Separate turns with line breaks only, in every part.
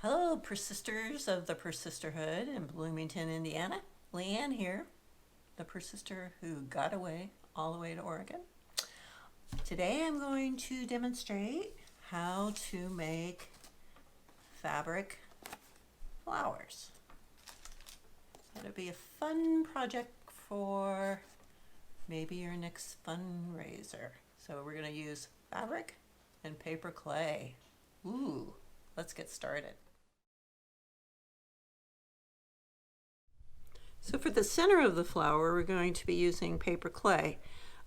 Hello, persisters of the Persisterhood in Bloomington, Indiana. Leanne here, the persister who got away all the way to Oregon. Today I'm going to demonstrate how to make fabric flowers. It'll be a fun project for maybe your next fundraiser. So we're going to use fabric and paper clay. Ooh, let's get started. So for the center of the flower, we're going to be using paper clay.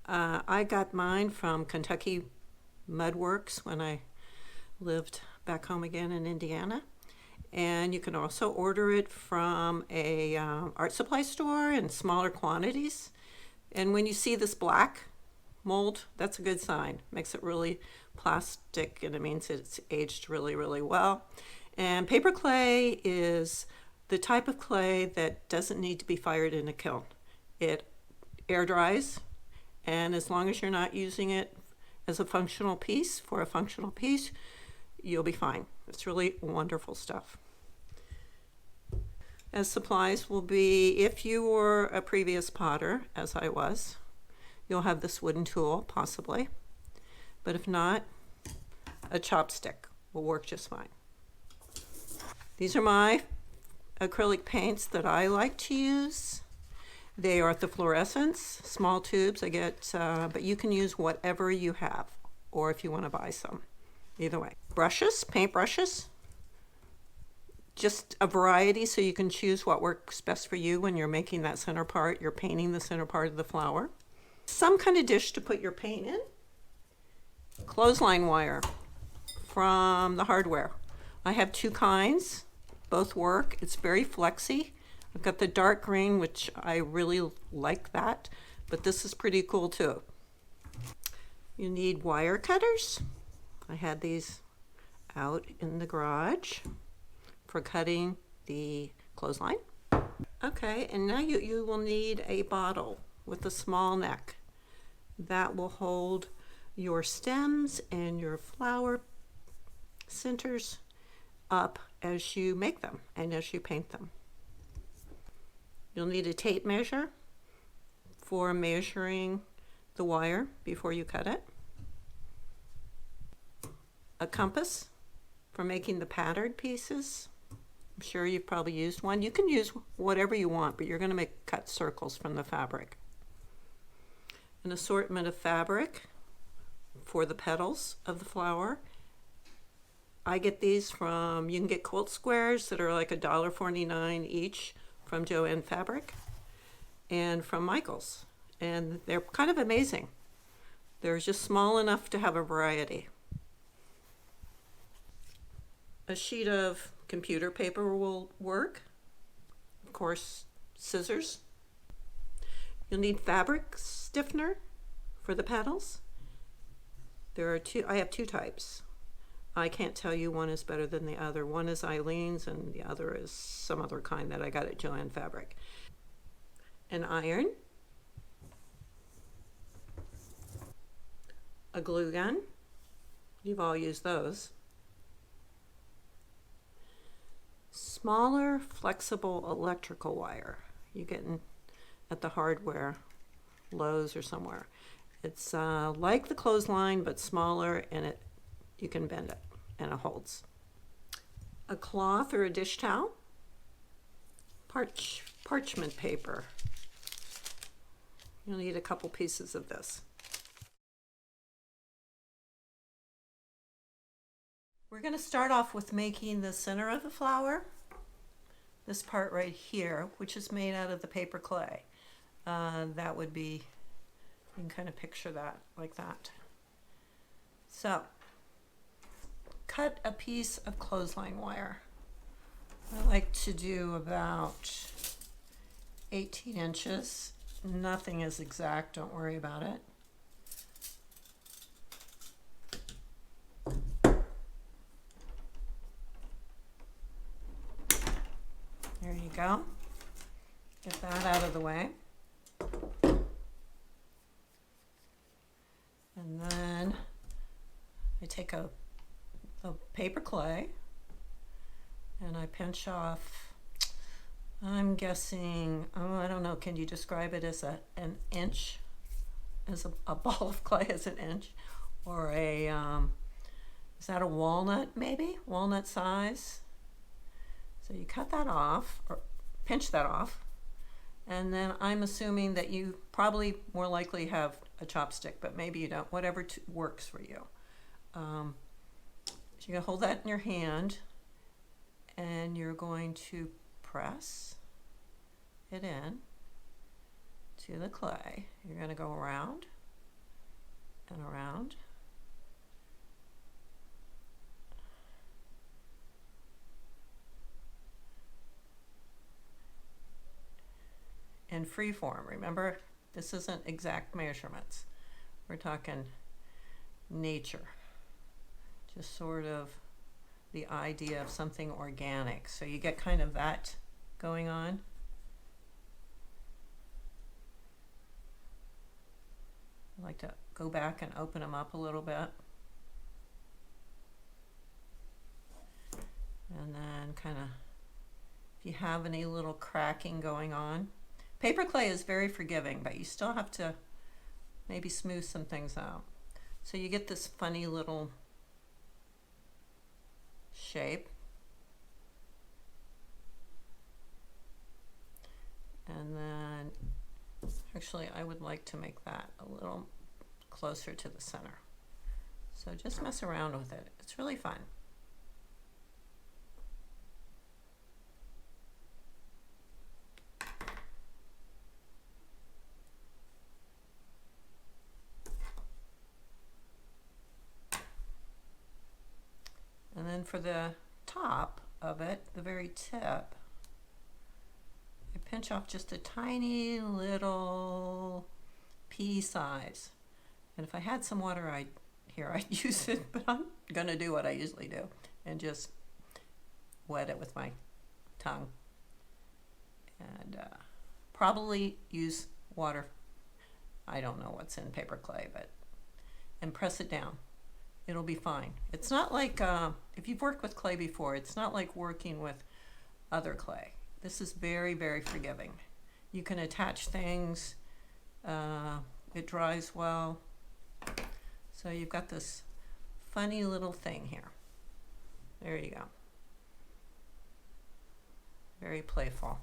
I got mine from Kentucky Mud Works when I lived back home again in Indiana. And you can also order it from a art supply store in smaller quantities. And when you see this black mold, that's a good sign. Makes it really plastic and it means it's aged really, really well. And paper clay is the type of clay that doesn't need to be fired in a kiln. It air dries, and as long as you're not using it as a functional piece, you'll be fine. It's really wonderful stuff. As supplies will be, if you were a previous potter, as I was, you'll have this wooden tool, possibly. But if not, a chopstick will work just fine. These are my acrylic paints that I like to use. They are the fluorescents, small tubes. But you can use whatever you have, or if you want to buy some. Either way. Brushes, paint brushes. Just a variety so you can choose what works best for you when you're making that center part. You're painting the center part of the flower. Some kind of dish to put your paint in. Clothesline wire from the hardware. I have two kinds. Both work. It's very flexy. I've got the dark green, which I really like that, but this is pretty cool too. You need wire cutters. I had these out in the garage for cutting the clothesline. Okay, and now you will need a bottle with a small neck. That will hold your stems and your flower centers up as you make them and as you paint them. You'll need a tape measure for measuring the wire before you cut it. A compass for making the patterned pieces. I'm sure you've probably used one. You can use whatever you want, but you're going to cut circles from the fabric. An assortment of fabric for the petals of the flower. I get these from, you can get quilt squares that are like $1.49 each from Joann Fabric and from Michaels. And they're kind of amazing. They're just small enough to have a variety. A sheet of computer paper will work. Of course, scissors. You'll need fabric stiffener for the petals. I have two types. I can't tell you one is better than the other. One is Eileen's and the other is some other kind that I got at Joann Fabric. An iron. A glue gun. You've all used those. Smaller, flexible electrical wire. You get at the hardware, Lowe's or somewhere. It's like the clothesline, but smaller, and you can bend it, and it holds. A cloth or a dish towel. Parchment paper. You'll need a couple pieces of this. We're going to start off with making the center of the flower. This part right here, which is made out of the paper clay. That would be, you can kind of picture that like that. So, cut a piece of clothesline wire. I like to do about 18 inches. Nothing is exact, don't worry about it. There you go. Get that out of the way. And then I take the paper clay and I pinch off, I'm guessing, oh, I don't know, can you describe it as an inch? As a ball of clay is an inch? Or is that a walnut maybe? Walnut size? So you cut that off, or pinch that off, and then I'm assuming that you probably more likely have a chopstick, but maybe you don't, whatever works for you. So you're gonna hold that in your hand, and you're going to press it in to the clay. You're gonna go around and around. In free form. Remember, this isn't exact measurements. We're talking nature. Just sort of the idea of something organic. So you get kind of that going on. I like to go back and open them up a little bit. And then kind of, if you have any little cracking going on. Paper clay is very forgiving, but you still have to maybe smooth some things out. So you get this funny little shape. And then, actually, I would like to make that a little closer to the center. So just mess around with it. It's really fun. And then for the top of it, the very tip, I pinch off just a tiny little pea size. And if I had some water I'd use it, but I'm gonna do what I usually do and just wet it with my tongue. And probably use water. I don't know what's in paper clay, and press it down. It'll be fine. It's not like, if you've worked with clay before, it's not like working with other clay. This is very, very forgiving. You can attach things. It dries well. So you've got this funny little thing here. There you go. Very playful.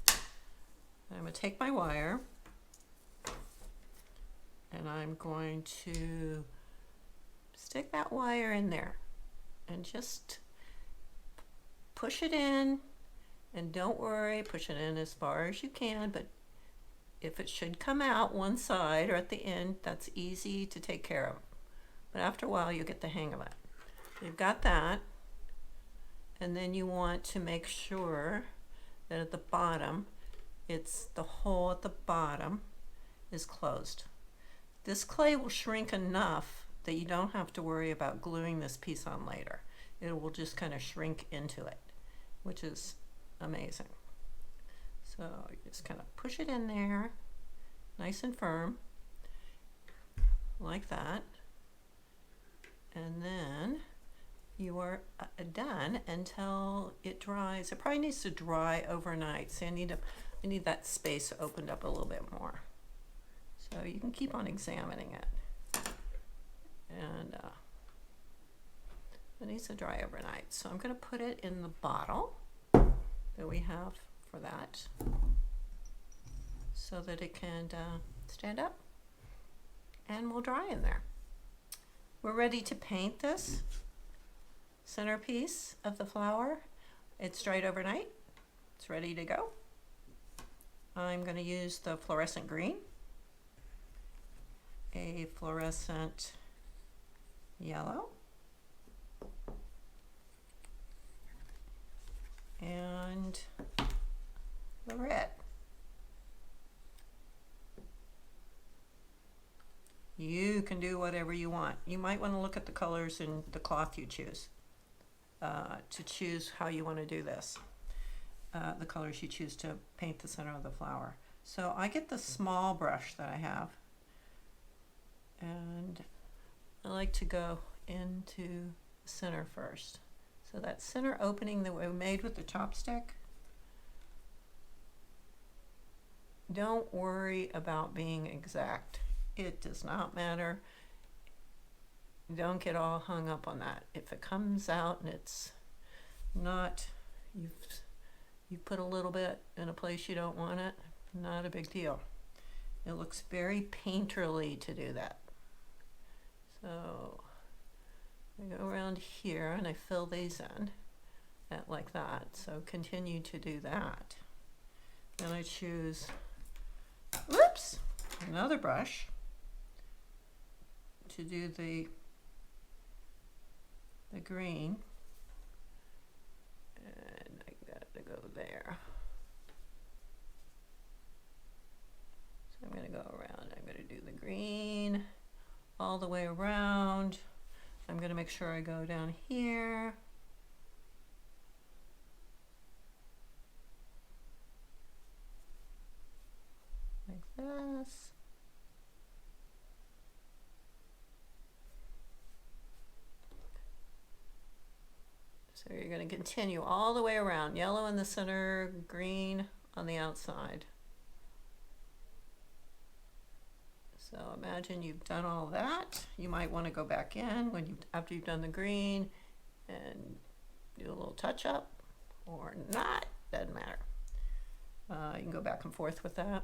I'm going to take my wire, and I'm going to stick that wire in there and just push it in. And don't worry, push it in as far as you can, but if it should come out one side or at the end, that's easy to take care of. But after a while, you'll get the hang of it. You've got that, and then you want to make sure that at the bottom, it's the hole at the bottom is closed. This clay will shrink enough that you don't have to worry about gluing this piece on later. It will just kind of shrink into it, which is amazing. So you just kind of push it in there, nice and firm, like that. And then you are done until it dries. It probably needs to dry overnight. So I need that space opened up a little bit more. So you can keep on examining it. And it needs to dry overnight. So I'm going to put it in the bottle that we have for that, so that it can stand up and will dry in there. We're ready to paint this centerpiece of the flower. It's dried overnight. It's ready to go. I'm going to use the fluorescent green, a fluorescent yellow, and the red. You can do whatever you want. You might want to look at the colors in the cloth you choose to choose how you want to do this. The colors you choose to paint the center of the flower. So I get the small brush that I have, and I like to go into the center first. So that center opening that we made with the chopstick, don't worry about being exact. It does not matter. Don't get all hung up on that. If it comes out and it's not, you've put a little bit in a place you don't want it, not a big deal. It looks very painterly to do that. So I go around here and I fill these in like that. So continue to do that. Then I choose, whoops, another brush to do the green. And I got to go there. So I'm going to go around. I'm going to do the green all the way around. I'm going to make sure I go down here. Like this. So you're going to continue all the way around. Yellow in the center, green on the outside. So imagine you've done all that. You might want to go back in after you've done the green and do a little touch up or not, doesn't matter. You can go back and forth with that.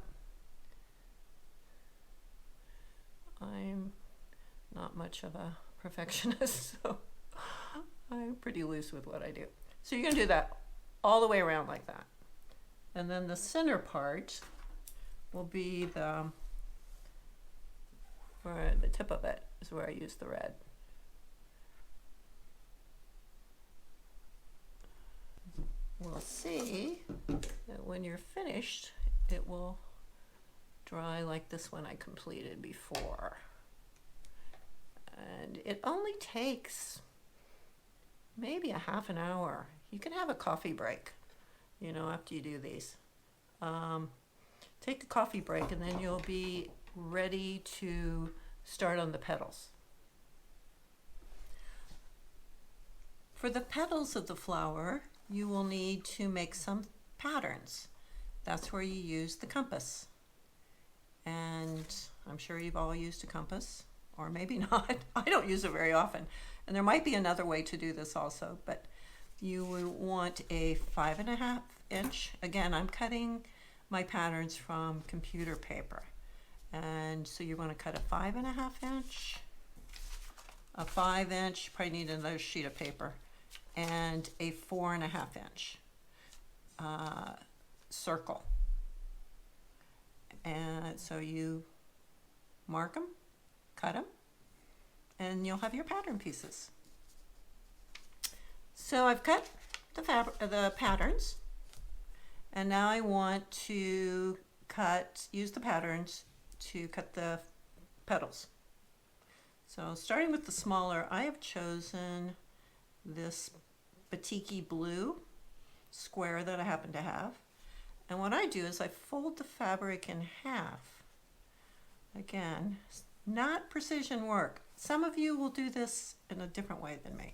I'm not much of a perfectionist, so I'm pretty loose with what I do. So you're going to do that all the way around like that. And then the center part will be the tip of it is where I use the red. We'll see that when you're finished, it will dry like this one I completed before. And it only takes maybe a half an hour. You can have a coffee break, you know, after you do these. Take a coffee break and then you'll be ready to start on the petals. For the petals of the flower, you will need to make some patterns. That's where you use the compass. And I'm sure you've all used a compass, or maybe not. I don't use it very often. And there might be another way to do this also, but you will want a 5.5 inch. Again, I'm cutting my patterns from computer paper. And so you want to cut a 5.5 inch, a 5 inch, you probably need another sheet of paper, and a 4.5 inch circle. And so you mark them, cut them, and you'll have your pattern pieces. So I've cut the patterns, and now I want to use the patterns to cut the petals. So starting with the smaller, I have chosen this batik blue square that I happen to have. And what I do is I fold the fabric in half. Again, not precision work. Some of you will do this in a different way than me.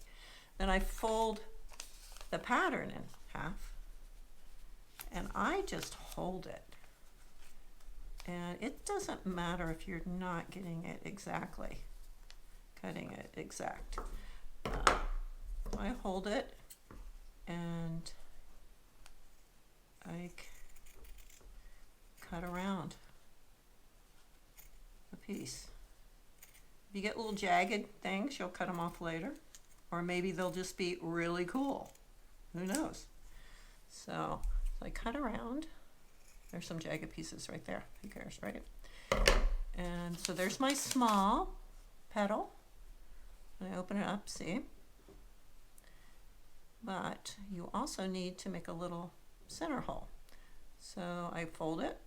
Then I fold the pattern in half and I just hold it. And it doesn't matter if you're not getting it exactly, cutting it exact. I hold it and I cut around the piece. If you get little jagged things, you'll cut them off later. Or maybe they'll just be really cool. Who knows? So I cut around. There's some jagged pieces right there. Who cares, right? And so there's my small petal. And I open it up, see? But you also need to make a little center hole. So I fold it,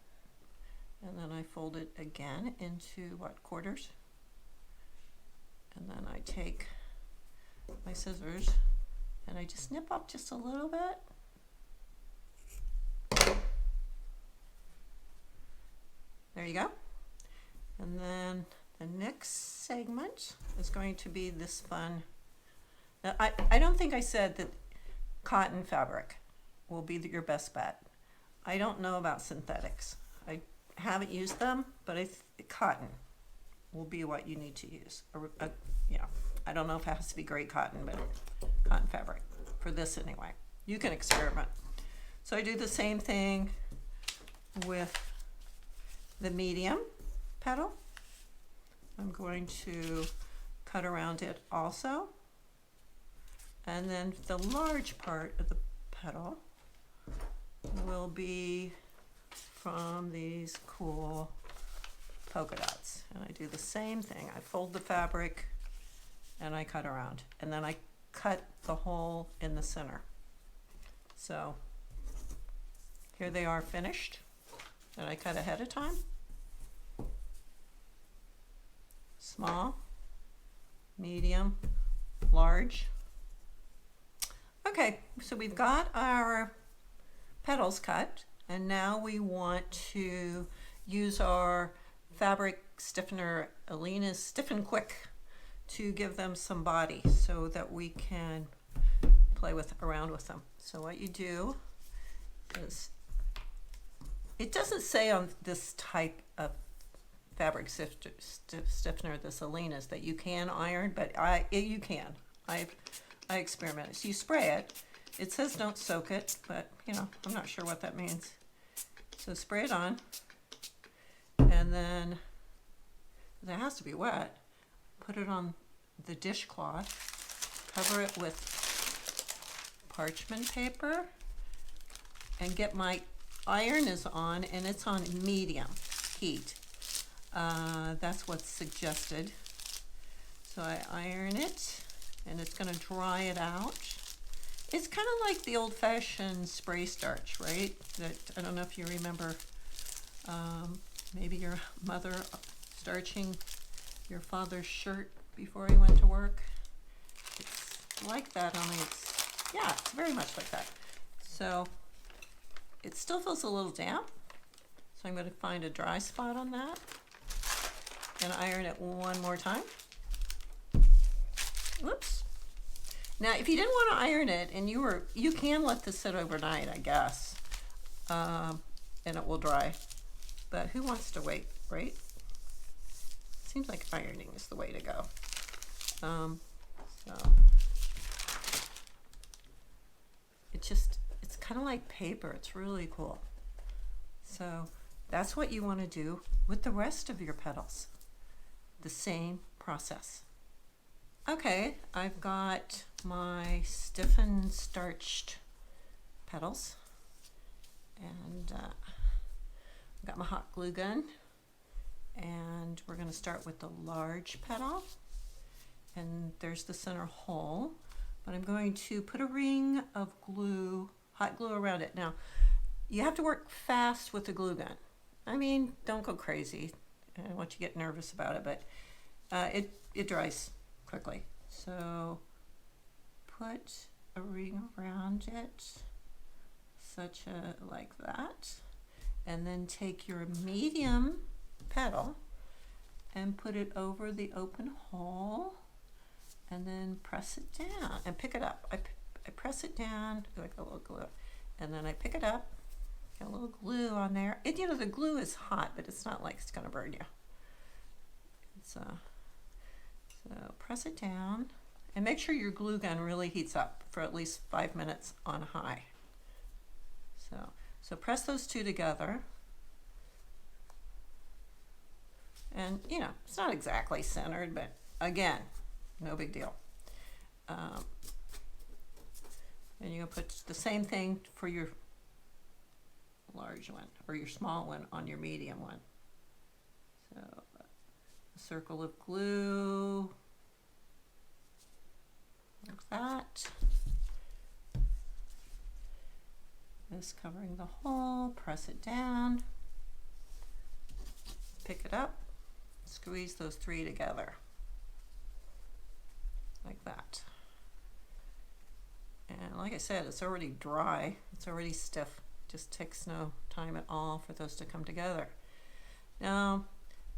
and then I fold it again into quarters? And then I take my scissors and I just snip up just a little bit. There you go. And then the next segment is going to be this fun I don't think I said that cotton fabric will be your best bet. I don't know about synthetics. I haven't used them, but cotton will be what you need to use. Yeah, I don't know if it has to be great cotton, but cotton fabric for this anyway. You can experiment. So I do the same thing with the medium petal. I'm going to cut around it also. And then the large part of the petal will be from these cool polka dots. And I do the same thing. I fold the fabric and I cut around. And then I cut the hole in the center. So here they are finished that I cut ahead of time. Small, medium, large. Okay, so we've got our petals cut, and now we want to use our fabric stiffener, Aleena's Stiffen Quick, to give them some body so that we can play around with them. So what you do is, it doesn't say on this type of fabric stiffener, this Aleena's, that you can iron, but you can. I experimented. So you spray it. It says don't soak it, but you know, I'm not sure what that means. So spray it on, and then it has to be wet. Put it on the dishcloth, cover it with parchment paper, and get my iron is on, and it's on medium heat. That's what's suggested. So I iron it, and it's going to dry it out. It's kind of like the old-fashioned spray starch, right? That, I don't know if you remember, maybe your mother starching your father's shirt before he went to work. It's like that, only it's very much like that. So it still feels a little damp, so I'm going to find a dry spot on that and iron it one more time. Whoops. Now, if you didn't want to iron it, and you can let this sit overnight, I guess, and it will dry. But who wants to wait, right? Seems like ironing is the way to go. So it's kind of like paper. It's really cool. So that's what you want to do with the rest of your petals. The same process. Okay, I've got my stiffened starched petals, and I've got my hot glue gun, and we're going to start with the large petal, and there's the center hole, but I'm going to put a ring of glue, hot glue around it. Now, you have to work fast with the glue gun. I mean, don't go crazy. I don't want you to get nervous about it, but it dries quickly. So put a ring around it, like that, and then take your medium petal and put it over the open hole, and then press it down and pick it up. I press it down like a little glue, and then I pick it up. Got a little glue on there. The glue is hot, but it's not like it's gonna burn you. So press it down, and make sure your glue gun really heats up for at least 5 minutes on high. So press those two together, and it's not exactly centered, but again, no big deal. And you're gonna put the same thing for your large one, or your small one on your medium one. So a circle of glue, like that. This covering the hole, press it down, pick it up, squeeze those three together, like that. And like I said, it's already dry, it's already stiff. Just takes no time at all for those to come together. Now,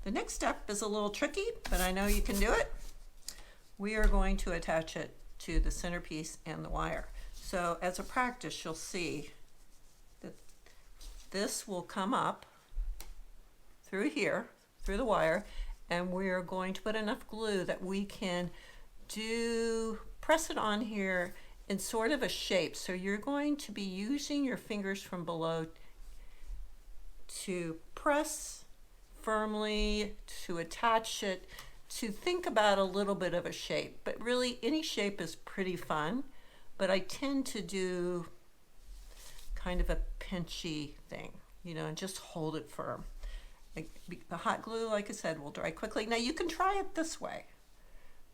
the next step is a little tricky, but I know you can do it. We are going to attach it to the centerpiece and the wire. So as a practice, you'll see that this will come up through here, through the wire, and we're going to put enough glue that we can press it on here in sort of a shape. So you're going to be using your fingers from below to press firmly, to attach it, to think about a little bit of a shape. But really, any shape is pretty fun, but I tend to do kind of a pinchy thing, you know, and just hold it firm. The hot glue, like I said, will dry quickly. Now you can try it this way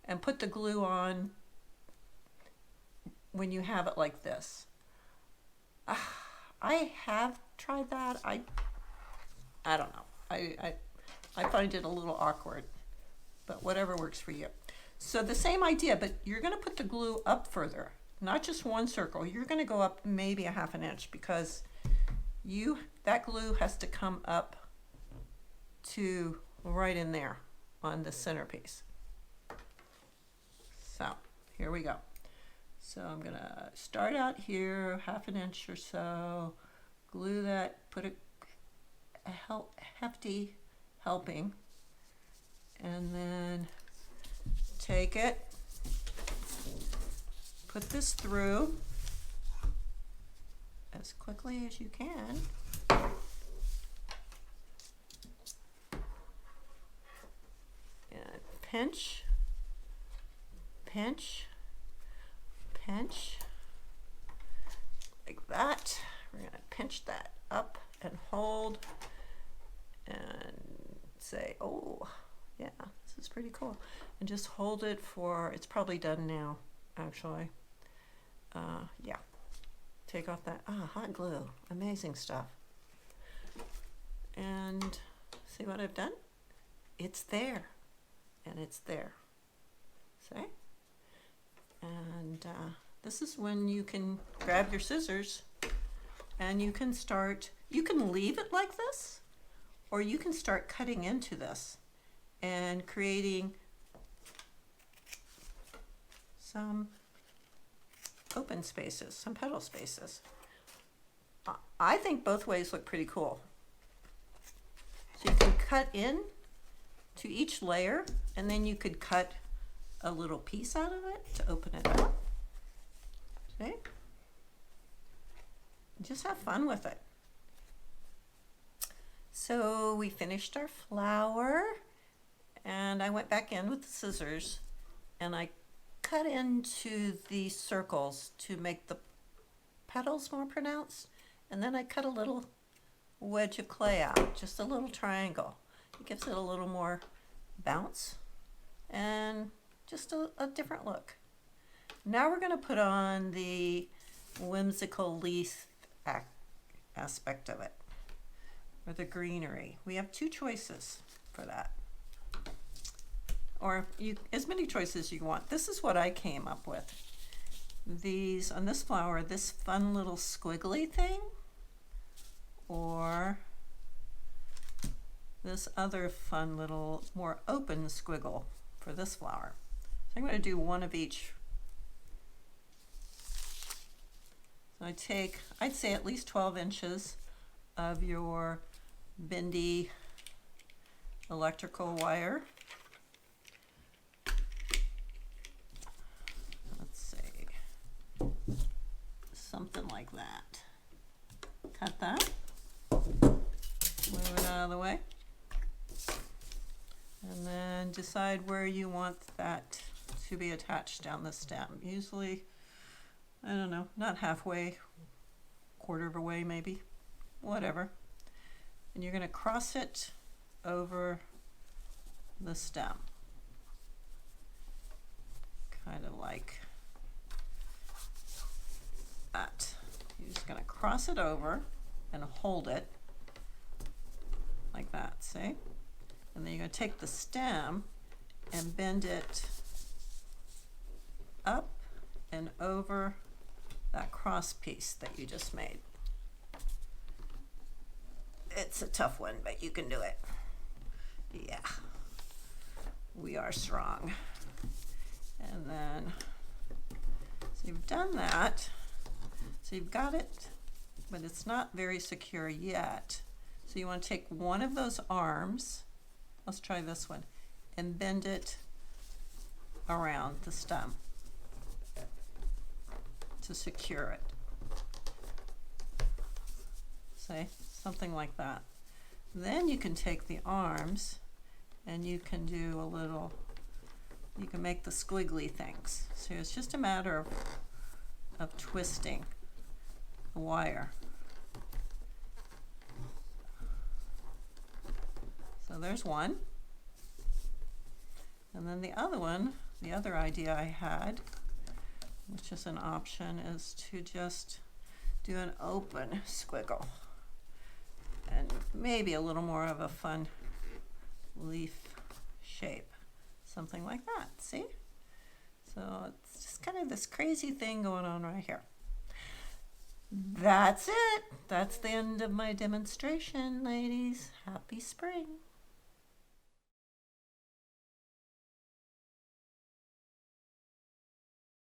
and put the glue on when you have it like this. I have tried that. I don't know. I find it a little awkward, but whatever works for you. So the same idea, but you're going to put the glue up further, not just one circle. You're going to go up maybe a ½ an inch because that glue has to come up to right in there on the centerpiece. So here we go. So I'm gonna start out here, ½ an inch or so, glue that, put a hefty helping, and then take it, put this through as quickly as you can. Pinch, pinch, pinch, like that. We're going to pinch that up and hold and say, oh, yeah, this is pretty cool. And just hold it for, it's probably done now, actually. Yeah, take off that, hot glue, amazing stuff. And see what I've done? It's there. And it's there, see? And this is when you can grab your scissors and you can leave it like this, or you can start cutting into this and creating some open spaces, some petal spaces. I think both ways look pretty cool. So you can cut in to each layer, and then you could cut a little piece out of it to open it up. See? Just have fun with it. So we finished our flower, and I went back in with the scissors and I cut into the circles to make the petals more pronounced, and then I cut a little wedge of clay out, just a little triangle. It gives it a little more bounce and just a different look. Now we're going to put on the whimsical leaf aspect of it, or the greenery. We have 2 choices for that, or as many choices as you want. This is what I came up with. These, on this flower, this fun little squiggly thing, or this other fun little more open squiggle for this flower. So I'm going to do one of each. So I take, I'd say at least 12 inches of your bendy electrical wire. Let's see, something like that. Cut that, move it out of the way. And then decide where you want that to be attached down the stem. Usually, I don't know, not halfway, quarter of a way maybe, whatever. And you're going to cross it over the stem. Kind of like that. You're just going to cross it over and hold it like that, see? And then you're going to take the stem and bend it up and over that cross piece that you just made. It's a tough one, but you can do it. Yeah, we are strong. And then So you've done that. So you've got it, but it's not very secure yet. So you want to take one of those arms, let's try this one, and bend it around the stem to secure it. See, something like that. Then you can take the arms and you can do a little, you can make the squiggly things. So it's just a matter of twisting the wire. So there's one. And then the other one, the other idea I had, which is an option, is to just do an open squiggle. And maybe a little more of a fun leaf shape. Something like that, see? So it's just kind of this crazy thing going on right here. That's it. That's the end of my demonstration, ladies. Happy spring.